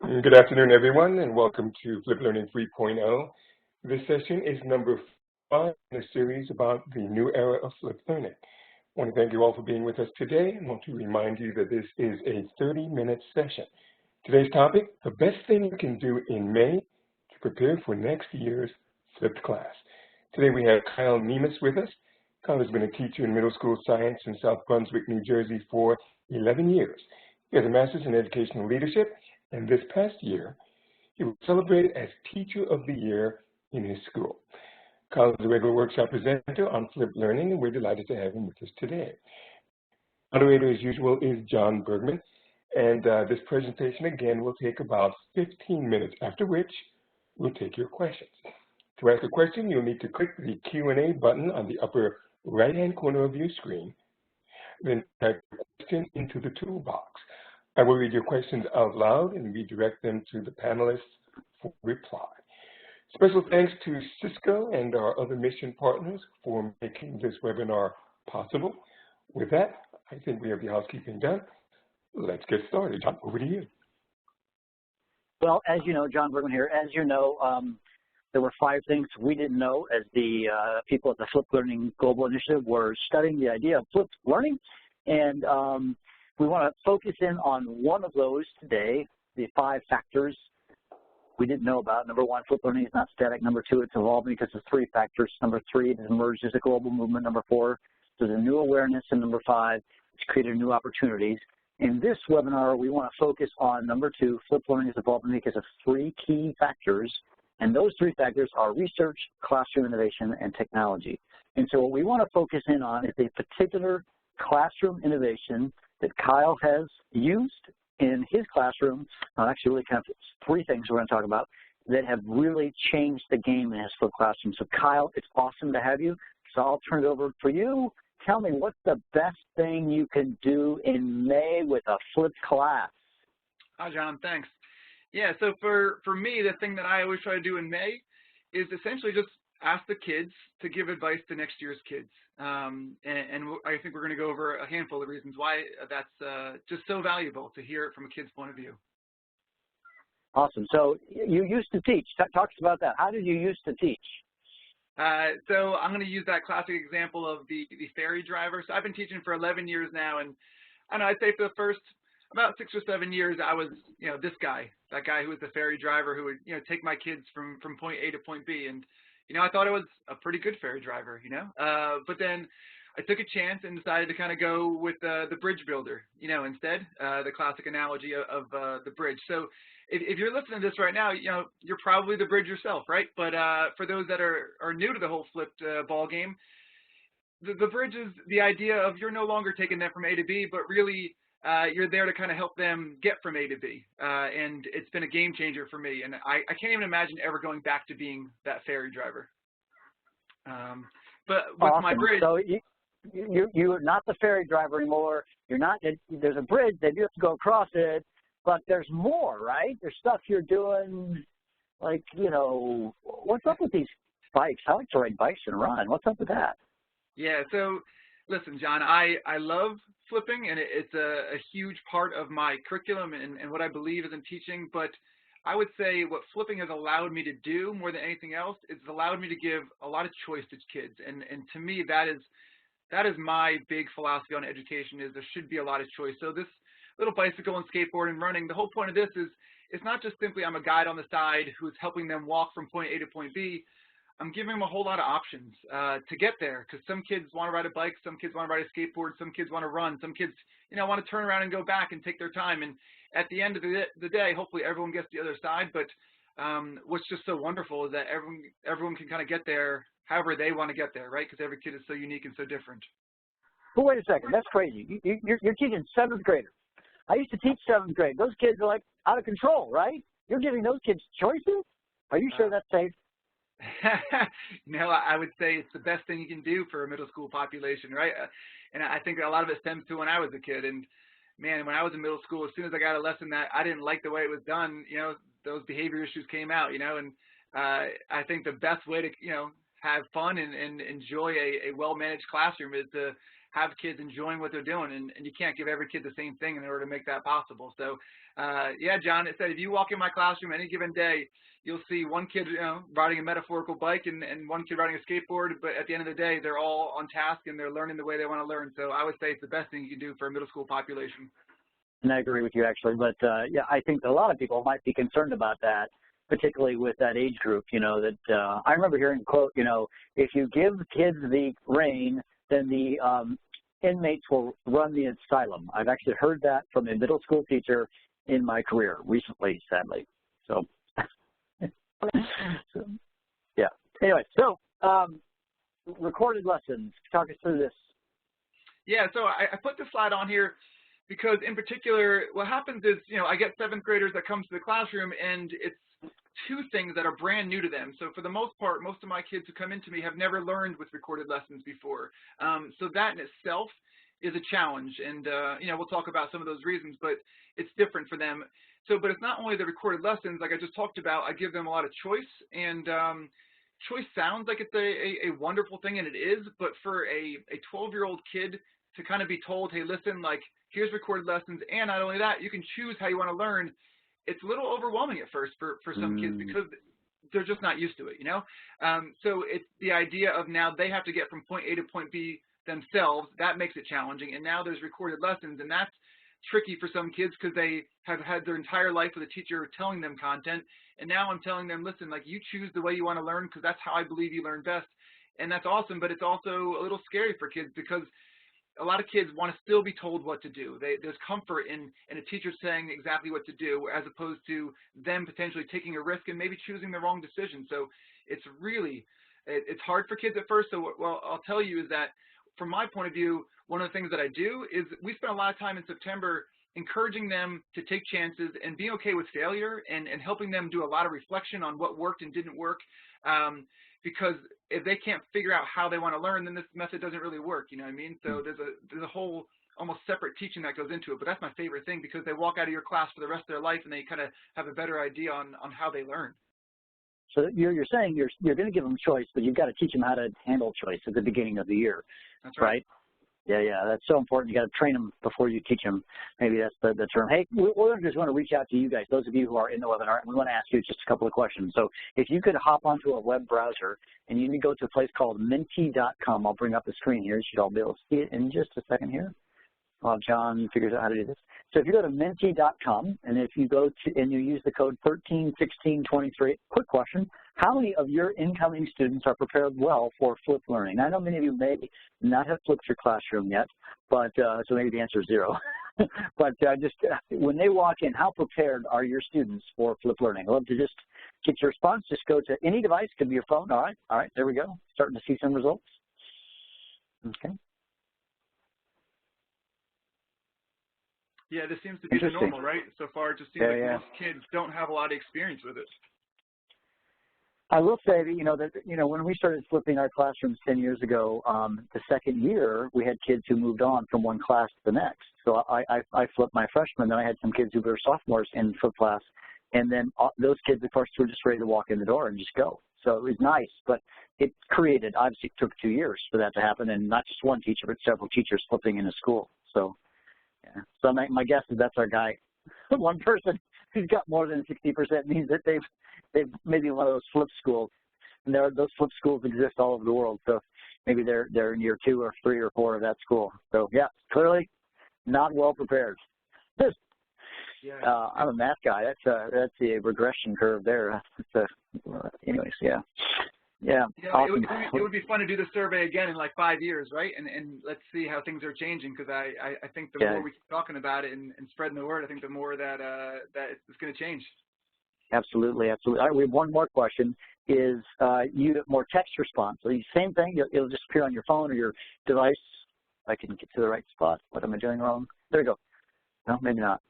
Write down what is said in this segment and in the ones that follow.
Good afternoon, everyone, and welcome to Flip Learning 3.0. This session is number 5 in a series about the new era of flip learning. I want to thank you all for being with us today, and want to remind you that this is a 30-minute session. Today's topic, the best thing you can do in May to prepare for next year's flipped class. Today we have Kyle Niemis with us. Kyle has been a teacher in middle school science in South Brunswick, New Jersey for 11 years. He has a master's in educational leadership, and this past year, he was celebrated as Teacher of the Year in his school. Kyle is a regular workshop presenter on flipped learning, and we're delighted to have him with us today. Moderator, as usual, is Jon Bergmann, and this presentation, again, will take about 15 minutes, after which we'll take your questions. To ask a question, you'll need to click the Q&A button on the upper right-hand corner of your screen, then type your question into the toolbox. I will read your questions out loud and redirect them to the panelists for reply. Special thanks to Cisco and our other mission partners for making this webinar possible. With that, I think we have the housekeeping done. Let's get started. Jon, over to you. Well, as you know, Jon Bergmann here. As you know, there were 5 things we didn't know as the people at the Flip Learning Global Initiative were studying the idea of flipped learning. And we want to focus in on one of those today, the 5 factors we didn't know about. Number 1, flip learning is not static. Number 2, it's evolving because of 3 factors. Number 3, it has emerged as a global movement. Number 4, there's a new awareness. And number 5, it's created new opportunities. In this webinar, we want to focus on number 2, flip learning is evolving because of 3 key factors. And those 3 factors are research, classroom innovation, and technology. And so what we want to focus in on is a particular classroom innovation that Kyle has used in his classroom. Actually, really kind of 3 things we're going to talk about that have really changed the game in his flipped classroom. So Kyle, it's awesome to have you. So I'll turn it over for you. Tell me, what's the best thing you can do in May with a flipped class? Hi, Jon. Thanks. Yeah, so for me, the thing that I always try to do in May is essentially just ask the kids to give advice to next year's kids. And I think we're going to go over a handful of reasons why that's just so valuable to hear it from a kid's point of view. Awesome. So you used to teach. Talk to us about that. How did you used to teach? So I'm going to use that classic example of the ferry driver. So I've been teaching for 11 years now, and I know I'd say for the first about 6 or 7 years, I was, this guy, that guy who was the ferry driver who would, take my kids from point A to point B. And, I thought I was a pretty good ferry driver, but then I took a chance and decided to kind of go with the bridge builder, instead, the classic analogy of the bridge. So if you're listening to this right now, you're probably the bridge yourself, right? But for those that are new to the whole flipped ball game, the bridge is the idea of you're no longer taking them from A to B, but really you're there to kind of help them get from A to B. And it's been a game changer for me. And I can't even imagine ever going back to being that ferry driver. But with awesome. my bridge. So you're not the ferry driver anymore. You're not, there's a bridge that you have to go across it, but there's more, right? There's stuff you're doing, like, what's up with these bikes? I like to ride bikes and run. What's up with that? Yeah, so listen, Jon, I love flipping, and it's a huge part of my curriculum and what I believe is in teaching, but I would say what flipping has allowed me to do more than anything else is it's allowed me to give a lot of choice to kids, and to me that is my big philosophy on education, is there should be a lot of choice. So this little bicycle and skateboard and running, the whole point of this is it's not just simply I'm a guide on the side who's helping them walk from point A to point B. I'm giving them a whole lot of options to get there, because some kids want to ride a bike, some kids want to ride a skateboard, some kids want to run, some kids, want to turn around and go back and take their time. And at the end of the day, hopefully everyone gets the other side. But what's just so wonderful is that everyone can kind of get there however they want to get there, right? Because every kid is so unique and so different. But wait a second, that's crazy. You're teaching 7th graders. I used to teach 7th grade. Those kids are like out of control, right? You're giving those kids choices? Are you sure that's safe? No, I would say it's the best thing you can do for a middle school population, right? And I think a lot of it stems to when I was a kid. And man, when I was in middle school, as soon as I got a lesson that I didn't like the way it was done, those behavior issues came out, and I think the best way to, have fun and enjoy a well-managed classroom is to have kids enjoying what they're doing, and you can't give every kid the same thing in order to make that possible. So, yeah, John, it said if you walk in my classroom any given day, you'll see one kid, riding a metaphorical bike and one kid riding a skateboard, but at the end of the day, they're all on task and they're learning the way they want to learn. So I would say it's the best thing you can do for a middle school population. And I agree with you, actually. But, yeah, I think a lot of people might be concerned about that, particularly with that age group, that I remember hearing a quote, if you give kids the rein, then the inmates will run the asylum. I've actually heard that from a middle school teacher in my career recently, sadly. So, yeah. Anyway, so recorded lessons. Talk us through this. Yeah, so I put this slide on here because in particular, what happens is, I get 7th graders that come to the classroom and it's two things that are brand new to them. So for the most part, most of my kids who come into me have never learned with recorded lessons before. So that in itself is a challenge. And, we'll talk about some of those reasons, but it's different for them. So, but it's not only the recorded lessons, like I just talked about, I give them a lot of choice, and choice sounds like it's a wonderful thing, and it is, but for a 12-year-old kid to kind of be told, hey, listen, like, here's recorded lessons, and not only that, you can choose how you want to learn, it's a little overwhelming at first for some kids because they're just not used to it, So it's the idea of now they have to get from point A to point B themselves. That makes it challenging, and now there's recorded lessons, and that's tricky for some kids because they have had their entire life with a teacher telling them content, and now I'm telling them, listen, like, you choose the way you want to learn because that's how I believe you learn best, and that's awesome, but it's also a little scary for kids because a lot of kids want to still be told what to do. There's comfort in a teacher saying exactly what to do as opposed to them potentially taking a risk and maybe choosing the wrong decision. So it's hard for kids at first. So what I'll tell you is that from my point of view, one of the things that I do is we spend a lot of time in September encouraging them to take chances and being okay with failure and helping them do a lot of reflection on what worked and didn't work. Because if they can't figure out how they want to learn, then this method doesn't really work, you know what I mean? So there's a whole almost separate teaching that goes into it, but that's my favorite thing because they walk out of your class for the rest of their life and they kind of have a better idea on how they learn. So you're saying you're going to give them choice, but you've got to teach them how to handle choice at the beginning of the year. That's right. Yeah, that's so important. You got to train them before you teach them. Maybe that's the term. Hey, we just want to reach out to you guys, those of you who are in the webinar, and we want to ask you just a couple of questions. So if you could hop onto a web browser and you can go to a place called menti.com. I'll bring up the screen here. You should all be able to see it in just a second here while John figures out how to do this. So if you go to menti.com and if you go to and you use the code 131623, quick question, how many of your incoming students are prepared well for flipped learning? I know many of you may not have flipped your classroom yet, but so maybe the answer is 0. But when they walk in, how prepared are your students for flipped learning? I'd love to just get your response. Just go to any device, could be your phone. All right, there we go. Starting to see some results. Okay. Yeah, this seems to be the normal, right? So far, it just seems like most kids don't have a lot of experience with it. I will say that, when we started flipping our classrooms 10 years ago, the second year, we had kids who moved on from one class to the next. So I flipped my freshmen, then I had some kids who were sophomores in flip class, and then those kids, of course, were just ready to walk in the door and just go. So it was nice, but it created, obviously it took 2 years for that to happen, and not just one teacher, but several teachers flipping in a school. So, yeah. So my guess is that's our guy. One person who's got more than 60% means that they've maybe one of those flip schools, and those flip schools exist all over the world. So maybe they're in year 2 or 3 or 4 of that school. So yeah, clearly not well prepared. I'm a math guy. That's a regression curve there. Anyways, yeah. Awesome. It would be fun to do the survey again in like 5 years, right? And let's see how things are changing, because I think the more we keep talking about it and spreading the word, I think the more that it's going to change. Absolutely. All right, we have one more question. Is you more text response? So same thing. It'll just appear on your phone or your device. I can get to the right spot. What am I doing wrong? There we go. No, maybe not.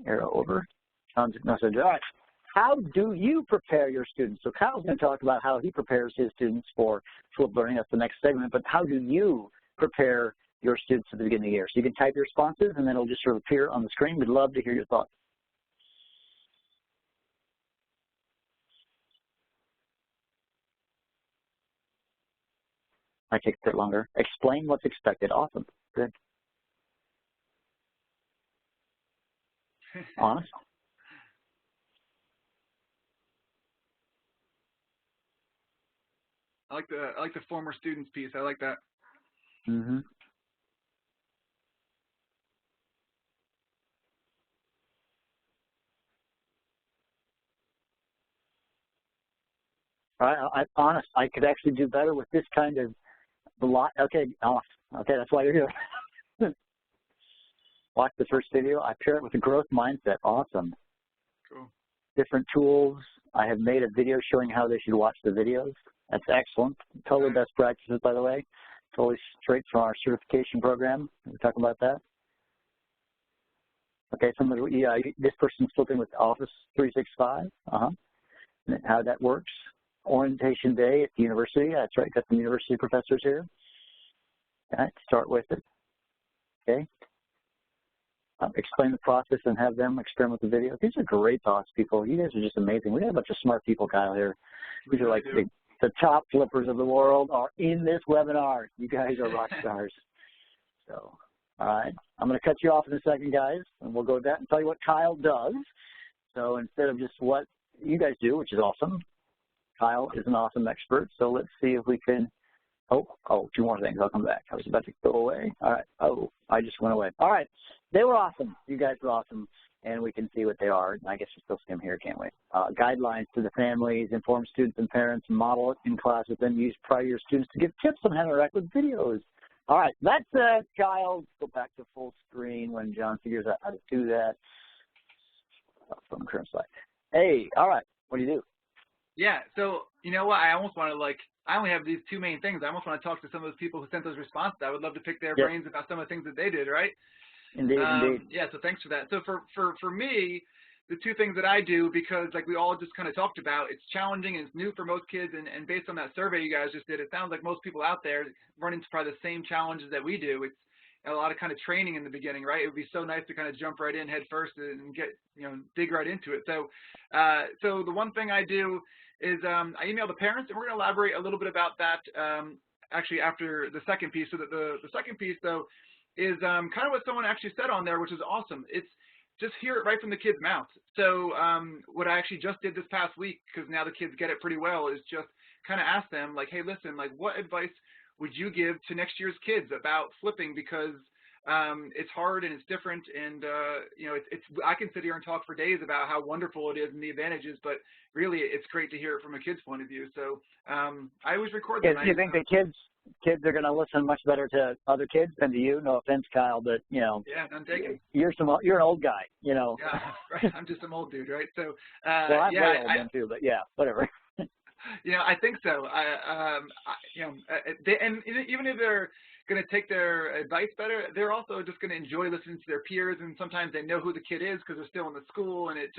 Arrow over. John's message. All right. How do you prepare your students? So Kyle's going to talk about how he prepares his students for flipped learning. That's the next segment. But how do you prepare your students at the beginning of the year? So you can type your responses, and then it'll just sort of appear on the screen. We'd love to hear your thoughts. I take a bit longer. Explain what's expected. Awesome. Good. Honest. I like the former students piece. I like that. Mm-hmm. I'm honest. I could actually do better with this kind of lot. Okay, off. Okay, that's why you're here. Watch the first video. I pair it with a growth mindset. Awesome. Cool. Different tools. I have made a video showing how they should watch the videos. That's excellent. Totally best practices, by the way. Totally straight from our certification program. We're talking about that. Okay, this person's flipping with Office 365. And how that works. Orientation day at the university. That's right. Got some university professors here. All right, start with it. Okay. Explain the process and have them experiment with the video. These are great thoughts, people. You guys are just amazing. We have a bunch of smart people, Kyle, here. These are like the top flippers of the world are in this webinar. You guys are rock stars. So, all right. I'm going to cut you off in a second, guys, and we'll go to that and tell you what Kyle does. So instead of just what you guys do, which is awesome, Kyle is an awesome expert. So let's see if we can. Oh, two more things. I'll come back. I was about to go away. All right. Oh, I just went away. All right. They were awesome. You guys were awesome. And we can see what they are. I guess we still see them here, can't we? Guidelines to the families, inform students and parents, model it in class with them, use prior year students to give tips on how to interact with videos. All right. That's Kyle. Go back to full screen when John figures out how to do that. From the current slide. Hey, all right. What do you do? Yeah, so you know what? I almost want to I only have these two main things. I almost want to talk to some of those people who sent those responses. I would love to pick their brains about some of the things that they did, right? Indeed, indeed. Yeah, so thanks for that. So for me, the two things that I do, because like we all just kind of talked about, it's challenging and it's new for most kids, and based on that survey you guys just did, it sounds like most people out there run into probably the same challenges that we do. It's a lot of kind of training in the beginning, right? It would be so nice to kind of jump right in head first and get, dig right into it. So, so the one thing I do is I email the parents, and we're going to elaborate a little bit about that actually after the second piece. So that the second piece, though, is kind of what someone actually said on there, which is awesome. It's just hear it right from the kid's mouth. So what I actually just did this past week, because now the kids get it pretty well, is just kind of ask them, like, hey, listen, like, what advice would you give to next year's kids about flipping? Because it's hard and it's different, and I can sit here and talk for days about how wonderful it is and the advantages, but really it's great to hear it from a kid's point of view. So I always record that. Do you think the kids are going to listen much better to other kids than to you? No offense, Kyle, but yeah, I'm taking. You're an old guy, Yeah, right. I'm just some old dude, right? So well, I'm way old then too, but yeah, whatever. I think so. And even if they're going to take their advice better, they're also just going to enjoy listening to their peers, and sometimes they know who the kid is because they're still in the school, and it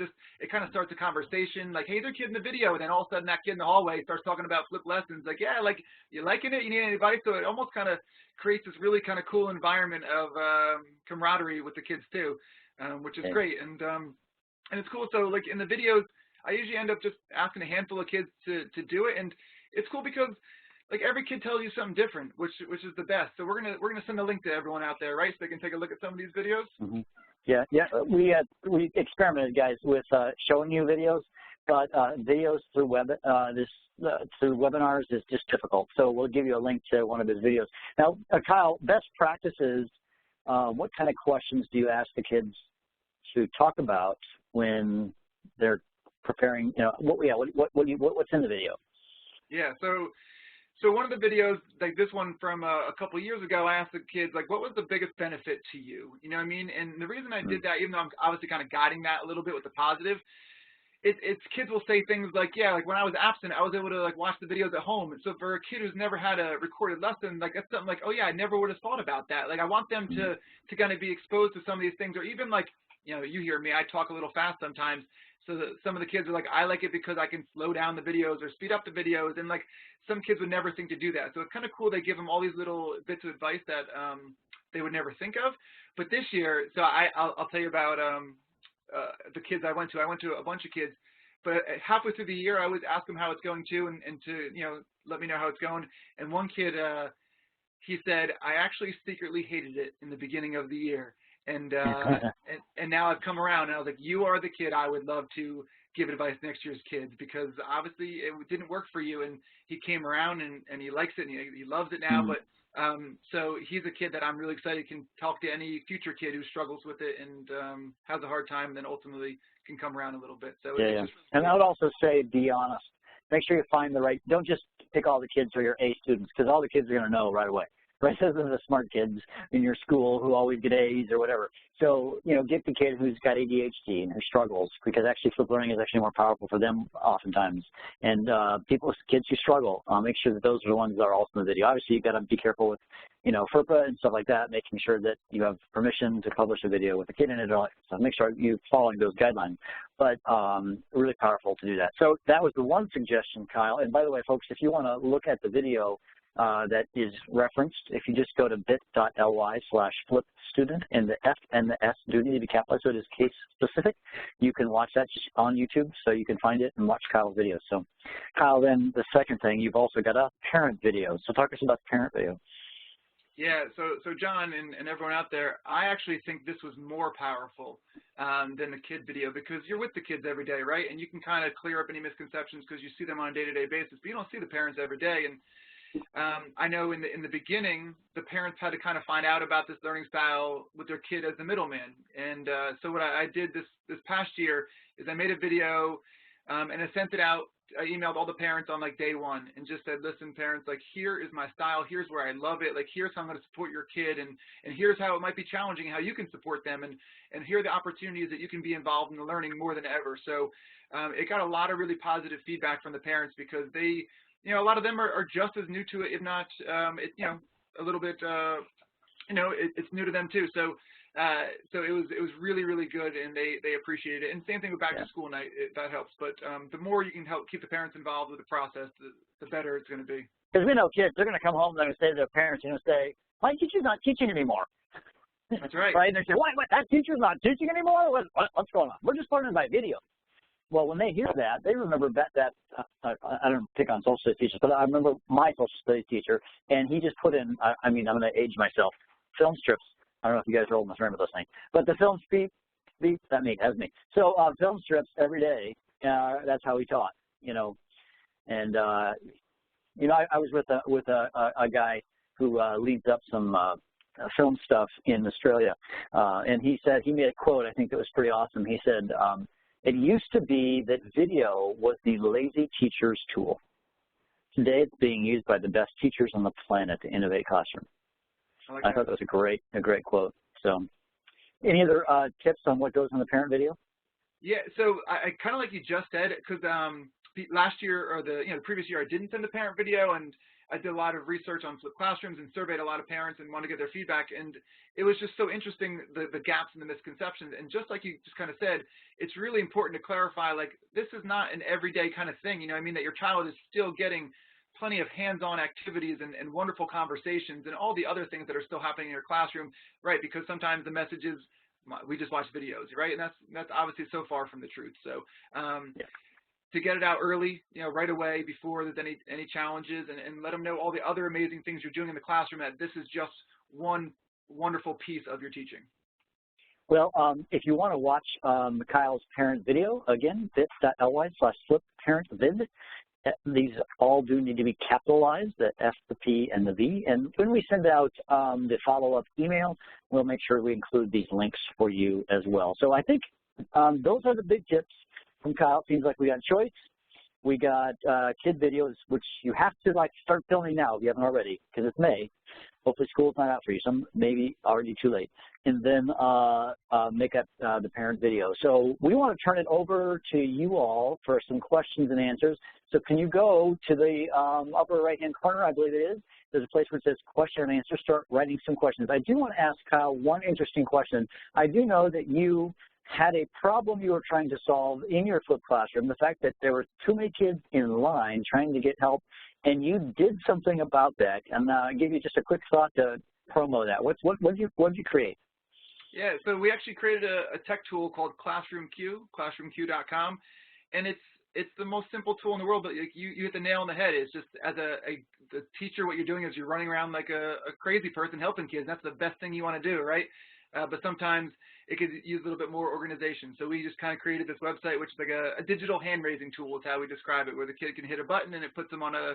kind of starts a conversation like, hey, there's a kid in the video, and then all of a sudden that kid in the hallway starts talking about flip lessons, like, yeah, like, you liking it? You need any advice? So it almost kind of creates this really kind of cool environment of camaraderie with the kids too, which is great, and it's cool. So like in the videos, I usually end up just asking a handful of kids to do it, and it's cool because like every kid tells you something different, which is the best. So we're gonna send a link to everyone out there, right? So they can take a look at some of these videos. Mm-hmm. Yeah. We experimented, guys, with showing you videos, but videos through through webinars is just difficult. So we'll give you a link to one of his videos. Now, Kyle, best practices. What kind of questions do you ask the kids to talk about when they're preparing? What's in the video? Yeah. So one of the videos, like this one from a couple of years ago, I asked the kids, like, what was the biggest benefit to you? You know what I mean? And the reason I did that, even though I'm obviously kind of guiding that a little bit with the positive, it's kids will say things like, yeah, like when I was absent, I was able to like watch the videos at home. And so for a kid who's never had a recorded lesson, like that's something like, oh yeah, I never would have thought about that. Like I want them to kind of be exposed to some of these things, or even like, you hear me, I talk a little fast sometimes. So that some of the kids are like, I like it because I can slow down the videos or speed up the videos. And like some kids would never think to do that. So it's kind of cool. They give them all these little bits of advice that they would never think of. But this year, so I'll tell you about the kids I went to. I went to a bunch of kids. But halfway through the year, I always ask them how it's going too, and to let me know how it's going. And one kid, he said, I actually secretly hated it in the beginning of the year. And now I've come around, and I was like, you are the kid I would love to give advice to next year's kids, because obviously it didn't work for you, and he came around and he likes it, and he loves it now. But so he's a kid that I'm really excited can talk to any future kid who struggles with it and has a hard time, and then ultimately can come around a little bit. So yeah. Just and I would also say, be honest. Make sure you find the right, don't just pick all the kids who are your A students, because all the kids are going to know right away. Right, those are the smart kids in your school who always get A's or whatever. So, get the kid who's got ADHD and who struggles, because actually flipped learning is actually more powerful for them oftentimes. And kids who struggle, make sure that those are the ones that are also in the video. Obviously, you've got to be careful with, FERPA and stuff like that, making sure that you have permission to publish a video with a kid in it. So make sure you're following those guidelines. But really powerful to do that. So that was the one suggestion, Kyle. And by the way, folks, if you want to look at the video that is referenced, if you just go to bit.ly/flipstudent, and the F and the S do need to be capitalized, so it is case specific. You can watch that just on YouTube, so you can find it and watch Kyle's videos. So, Kyle, then the second thing, you've also got a parent video. So talk to us about the parent video. Yeah, so John and everyone out there, I actually think this was more powerful than the kid video, because you're with the kids every day, right? And you can kind of clear up any misconceptions because you see them on a day-to-day basis, but you don't see the parents every day. And I know in the beginning, the parents had to kind of find out about this learning style with their kid as the middleman. And so what I did this past year is I made a video and I sent it out. I emailed all the parents on like day one and just said, listen, parents, like, here is my style. Here's where I love it. Like, here's how I'm going to support your kid. And here's how it might be challenging, how you can support them. And here are the opportunities that you can be involved in the learning more than ever. So it got a lot of really positive feedback from the parents, because they, a lot of them are just as new to it, if not, a little bit, it's new to them too. So it was really, really good, and they appreciated it. And same thing with back to school night, that helps. But the more you can help keep the parents involved with the process, the better it's going to be. Because we know kids, they're going to come home and they're going to say to their parents, say, my teacher's not teaching anymore. That's right. Right? And they say, what, that teacher's not teaching anymore? What's going on? We're just learning by video. Well, when they hear that, they remember that I don't pick on social studies teachers, but I remember my social studies teacher, and he just put in, I'm going to age myself, film strips. I don't know if you guys are old enough to remember those things, but the film beep, that was me. So film strips every day, that's how he taught, And, I was with a guy who leads up some film stuff in Australia, and he said, he made a quote, I think that was pretty awesome. He said, it used to be that video was the lazy teacher's tool. Today it's being used by the best teachers on the planet to innovate classroom. I thought that was a great quote. So any other tips on what goes in the parent video? Yeah, so I kind of like you just said, because last year, or the previous year, I didn't send a parent video, and I did a lot of research on flipped classrooms and surveyed a lot of parents and wanted to get their feedback. And it was just so interesting, the gaps and the misconceptions. And just like you just kind of said, it's really important to clarify, like, this is not an everyday kind of thing, that your child is still getting plenty of hands-on activities and wonderful conversations and all the other things that are still happening in your classroom, right? Because sometimes the message is, we just watch videos, right? And that's obviously so far from the truth. So to get it out early, right away before there's any challenges, and let them know all the other amazing things you're doing in the classroom, that this is just one wonderful piece of your teaching. Well, if you want to watch Kyle's parent video, again, bit.ly/flipparentvid. These all do need to be capitalized, the F, the P, and the V. And when we send out the follow-up email, we'll make sure we include these links for you as well. So I think those are the big tips from Kyle. Seems like we got choice. We got kid videos, which you have to start filming now if you haven't already, because it's May. Hopefully school's not out for you. Some maybe already too late. And then make up the parent video. So we want to turn it over to you all for some questions and answers. So can you go to the upper right-hand corner, I believe it is. There's a place where it says question and answer. Start writing some questions. I do want to ask Kyle one interesting question. I do know that you had a problem you were trying to solve in your flipped classroom, the fact that there were too many kids in line trying to get help, and you did something about that. And I'll give you just a quick thought to promo that. What did you create? Yeah, so we actually created a tech tool called ClassroomQ, classroomq.com, and it's the most simple tool in the world, but you hit the nail on the head. It's just as the teacher, what you're doing is you're running around like a crazy person helping kids. That's the best thing you want to do, right? But sometimes it could use a little bit more organization. So we just kind of created this website, which is like a digital hand-raising tool is how we describe it, where the kid can hit a button and it puts them on a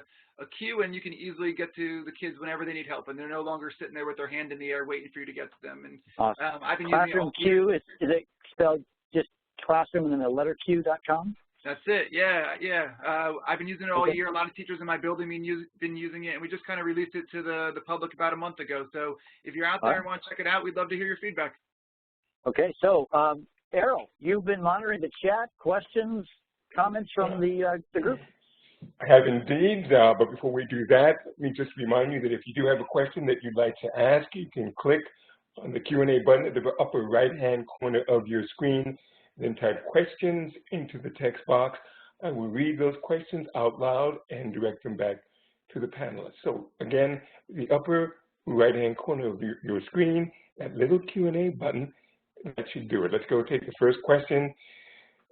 queue, and you can easily get to the kids whenever they need help, and they're no longer sitting there with their hand in the air waiting for you to get to them. And awesome. I've been Classroom using it. Q, is it spelled just classroom and then the letter Q.com? That's it. Yeah. I've been using it all year. A lot of teachers in my building been using it, and we just kind of released it to the public about a month ago. So if you're out there and want to check it out, we'd love to hear your feedback. Okay, so Errol, you've been monitoring the chat, questions, comments from the group? I have indeed, but before we do that, let me just remind you that if you do have a question that you'd like to ask, you can click on the Q&A button at the upper right-hand corner of your screen, then type questions into the text box. I will read those questions out loud and direct them back to the panelists. So again, the upper right-hand corner of your screen, that little Q&A button, that should do it. Let's go take the first question.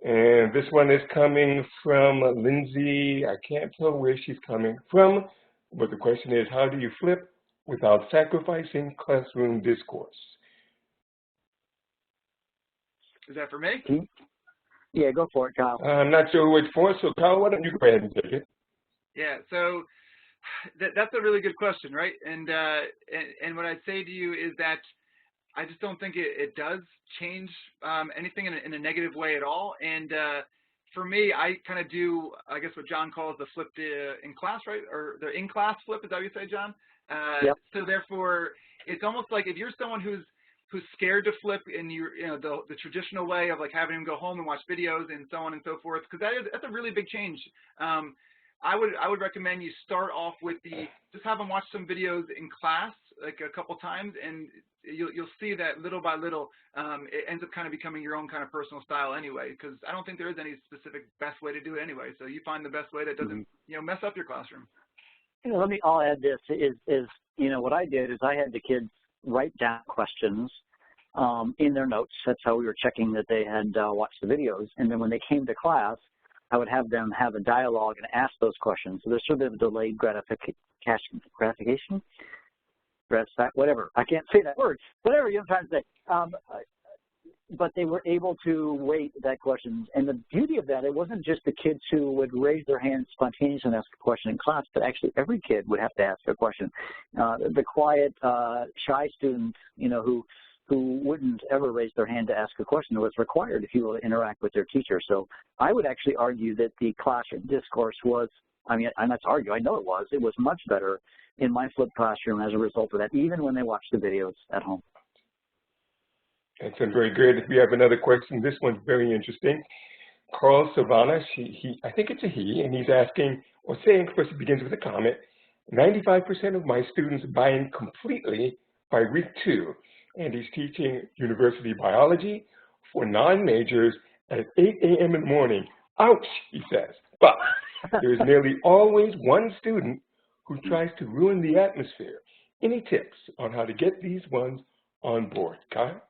And this one is coming from Lindsay. I can't tell where she's coming from, but the question is, how do you flip without sacrificing classroom discourse? Is that for me? Yeah, go for it, Kyle. I'm not sure who it's for, so Kyle, why don't you go ahead and take it? Yeah, so that's a really good question, right? And what I'd say to you is that I just don't think it does change anything in a negative way at all. And for me, I kind of do, I guess, what John calls the flipped in class, right? Or the in-class flip, is that what you say, John? Yep. So therefore, it's almost like if you're someone who's scared to flip in the traditional way of like having them go home and watch videos and so on and so forth, because that's a really big change. I would recommend you start off with just have them watch some videos in class like a couple times, and you'll see that little by little it ends up kind of becoming your own kind of personal style anyway, because I don't think there is any specific best way to do it anyway. So you find the best way that doesn't mess up your classroom. I'll add this is what I did is I had the kids write down questions in their notes. That's how we were checking that they had watched the videos. And then when they came to class, I would have them have a dialogue and ask those questions. So there's sort of delayed gratification, whatever. I can't say that word. Whatever you're trying to say. But they were able to weight that question. And the beauty of that, it wasn't just the kids who would raise their hands spontaneously and ask a question in class, but actually every kid would have to ask a question. The quiet, shy student, who wouldn't ever raise their hand to ask a question was required if you were to interact with their teacher. So I would actually argue that the classroom discourse was, I'm not to argue, I know it was much better in my flipped classroom as a result of that, even when they watched the videos at home. That's very good. If we have another question, this one's very interesting. Carl Savannah, I think it's a he, and he's asking, or saying, first it begins with a comment, 95% of my students buy in completely by week 2, and he's teaching university biology for non-majors at 8 a.m. in the morning. Ouch, he says. But there's nearly always one student who tries to ruin the atmosphere. Any tips on how to get these ones on board? Kyle?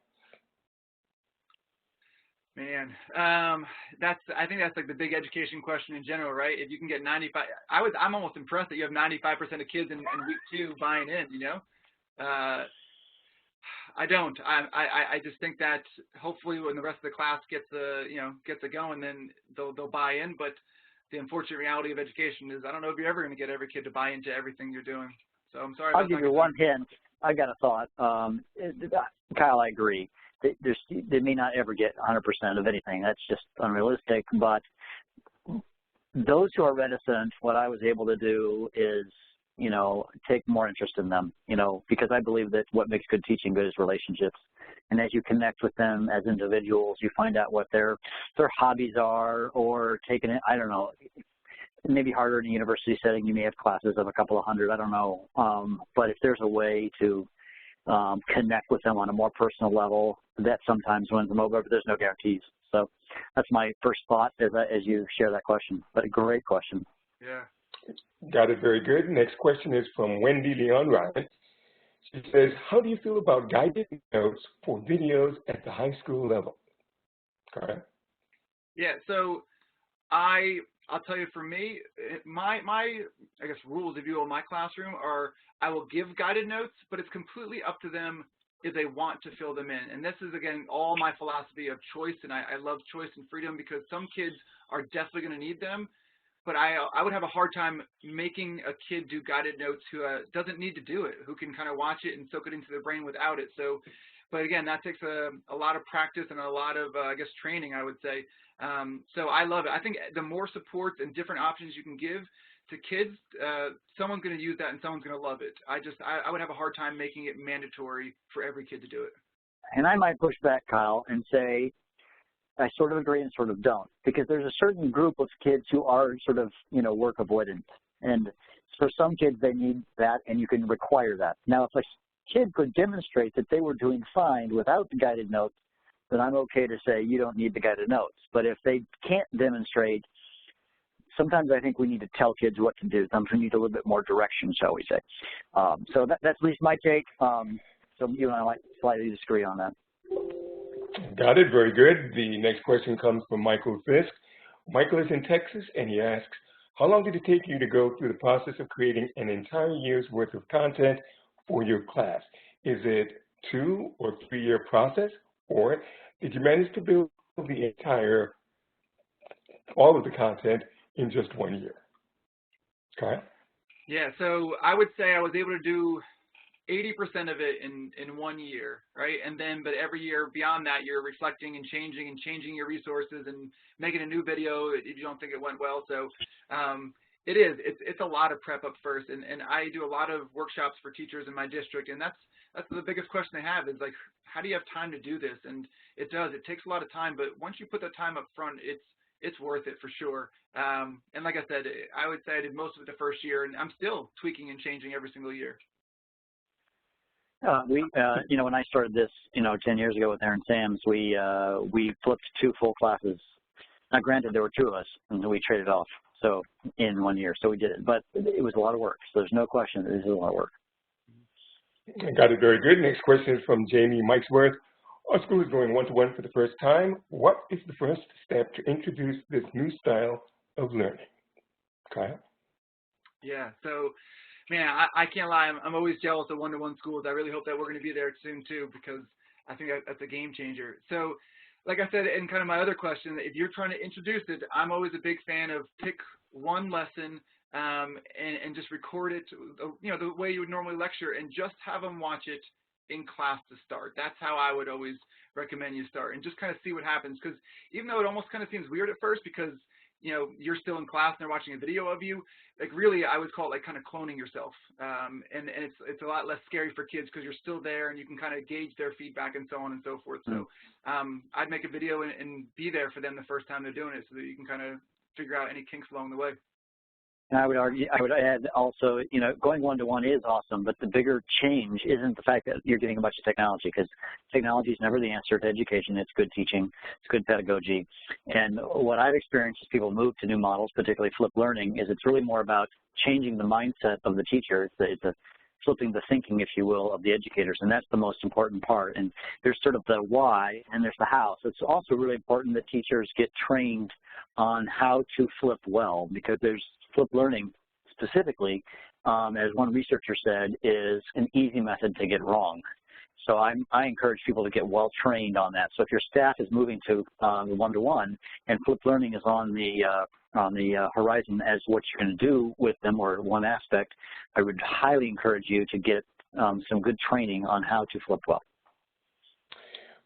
Man, I think that's like the big education question in general, right? If you can get 95, I'm almost impressed that you have 95% of kids in week 2 buying in. I don't. I just think that hopefully when the rest of the class gets going, then they'll buy in. But the unfortunate reality of education is I don't know if you're ever going to get every kid to buy into everything you're doing. So I'm sorry. I'll give you one hint. I got a thought. Kyle, I agree. They may not ever get 100% of anything. That's just unrealistic. But those who are reticent, what I was able to do is, take more interest in them, because I believe that what makes good teaching good is relationships. And as you connect with them as individuals, you find out what their hobbies are, or taking it, I don't know, maybe harder in a university setting. You may have classes of a couple of hundred, I don't know. But if there's a way to connect with them on a more personal level, that sometimes wins them over, but there's no guarantees. So that's my first thought as you share that question. But a great question. Yeah. Got it, very good. Next question is from Wendy Leon Ryan. She says, how do you feel about guided notes for videos at the high school level? Correct. Yeah, so I'll tell you, for me, my I guess rules, if you will, in my classroom are I will give guided notes, but it's completely up to them if they want to fill them in. And this is, again, all my philosophy of choice, and I love choice and freedom because some kids are definitely going to need them. But I would have a hard time making a kid do guided notes who doesn't need to do it, who can kind of watch it and soak it into their brain without it. So, but again, that takes a lot of practice and a lot of, I guess, training, I would say. So I love it. I think the more supports and different options you can give to kids, someone's going to use that and someone's going to love it. I would have a hard time making it mandatory for every kid to do it. And I might push back, Kyle, and say I sort of agree and sort of don't, because there's a certain group of kids who are sort of, work avoidant. And for some kids, they need that, and you can require that. Now, if a kid could demonstrate that they were doing fine without the guided notes, then I'm okay to say you don't need the guided notes. But if they can't demonstrate, sometimes I think we need to tell kids what to do. Sometimes we need a little bit more direction, shall we say. So that's at least my take. So you and I might slightly disagree on that. Got it. Very good. The next question comes from Michael Fisk. Michael is in Texas, and he asks, how long did it take you to go through the process of creating an entire year's worth of content for your class? Is it 2 or 3 year process, or did you manage to build all of the content in just 1 year? Kyle? Yeah, so I would say I was able to do 80% of it in 1 year, right? And then, but every year beyond that, you're reflecting and changing your resources and making a new video if you don't think it went well. So it's a lot of prep up first. And I do a lot of workshops for teachers in my district. And that's the biggest question they have is like, how do you have time to do this? And it takes a lot of time, but once you put the time up front, it's worth it for sure. And like I said, I would say I did most of it the first year, and I'm still tweaking and changing every single year. When I started this, 10 years ago with Aaron Sams, we flipped 2 full classes. Now, granted, there were 2 of us, and we traded off. So in 1 year, so we did it, but it was a lot of work. So there's no question that this is a lot of work. I got it. Very good. Next question is from Jamie Mikesworth. Our school is going one-to-one for the first time. What is the first step to introduce this new style of learning? Kyle? Yeah. So. Man, I can't lie. I'm always jealous of one-to-one schools. I really hope that we're going to be there soon too, because I think that's a game changer. So, like I said, in kind of my other question, if you're trying to introduce it, I'm always a big fan of pick one lesson and just record it, the way you would normally lecture, and just have them watch it in class to start. That's how I would always recommend you start, and just kind of see what happens. Because even though it almost kind of seems weird at first, because you're still in class and they're watching a video of you, like really I would call it like kind of cloning yourself. And it's a lot less scary for kids because you're still there and you can kind of gauge their feedback and so on and so forth. So I'd make a video and be there for them the first time they're doing it so that you can kind of figure out any kinks along the way. And I would add also, going one-to-one is awesome, but the bigger change isn't the fact that you're getting a bunch of technology, because technology is never the answer to education. It's good teaching, it's good pedagogy. And what I've experienced as people move to new models, particularly flipped learning, is it's really more about changing the mindset of the teacher. It's a flipping the thinking, if you will, of the educators, and that's the most important part. And there's sort of the why and there's the how. So it's also really important that teachers get trained on how to flip well, because there's flipped learning specifically, as one researcher said, is an easy method to get wrong. So I encourage people to get well trained on that. So if your staff is moving to one-to-one and flipped learning is on the horizon as what you're going to do with them, or one aspect, I would highly encourage you to get some good training on how to flip well.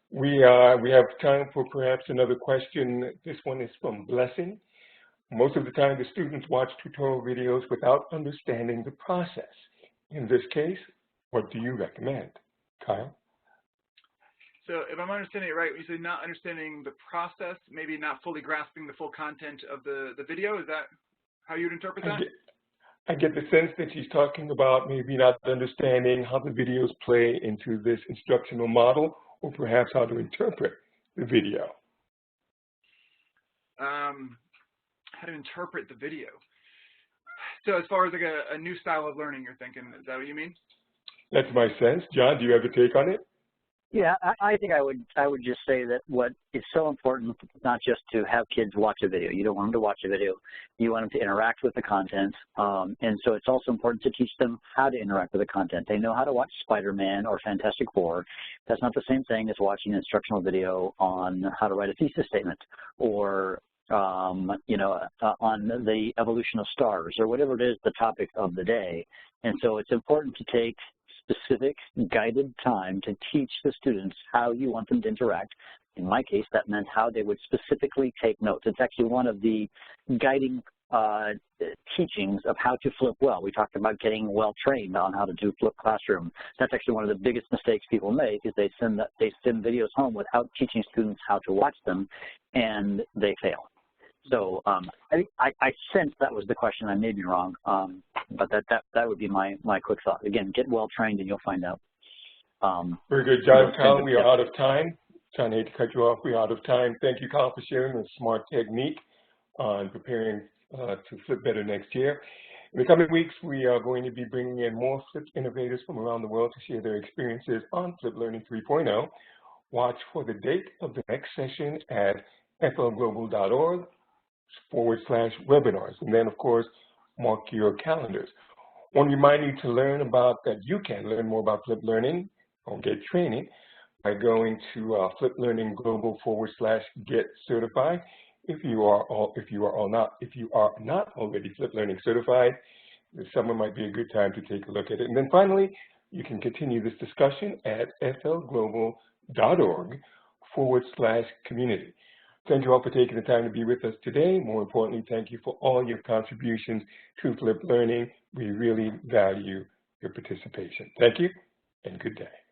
We have time for perhaps another question. This one is from Blessing. Most of the time, the students watch tutorial videos without understanding the process. In this case, what do you recommend? Kyle? So if I'm understanding it right, when you say not understanding the process, maybe not fully grasping the full content of the video, is that how you'd interpret that? I get the sense that she's talking about maybe not understanding how the videos play into this instructional model, or perhaps how to interpret the video. How to interpret the video. So as far as like a new style of learning, you're thinking, is that what you mean? That's my sense. John, do you have a take on it? Yeah, I think I would just say that what is so important, not just to have kids watch a video. You don't want them to watch a video. You want them to interact with the content. And so it's also important to teach them how to interact with the content. They know how to watch Spider-Man or Fantastic Four. That's not the same thing as watching an instructional video on how to write a thesis statement or on the evolution of stars or whatever it is the topic of the day. And so it's important to take specific guided time to teach the students how you want them to interact. In my case, that meant how they would specifically take notes. It's actually one of the guiding teachings of how to flip well. We talked about getting well trained on how to do flip classroom. That's actually one of the biggest mistakes people make is they send videos home without teaching students how to watch them, and they fail. So I sense that was the question. I may be wrong, but that would be my quick thought. Again, get well trained and you'll find out. Very good, John. Kyle, we are out of time. John, I hate to cut you off. We're out of time. Thank you, Kyle, for sharing a smart technique on preparing to flip better next year. In the coming weeks, we are going to be bringing in more flip innovators from around the world to share their experiences on Flip Learning 3.0. Watch for the date of the next session at flglobal.org/webinars. And then, of course, mark your calendars. I want to remind you to learn about that you can learn more about Flip Learning or get training by going to Flip Learning Global/get certified. If you are not already Flip Learning certified, this summer might be a good time to take a look at it. And then finally, you can continue this discussion at flglobal.org/community. Thank you all for taking the time to be with us today. More importantly, thank you for all your contributions to Flip Learning. We really value your participation. Thank you and good day.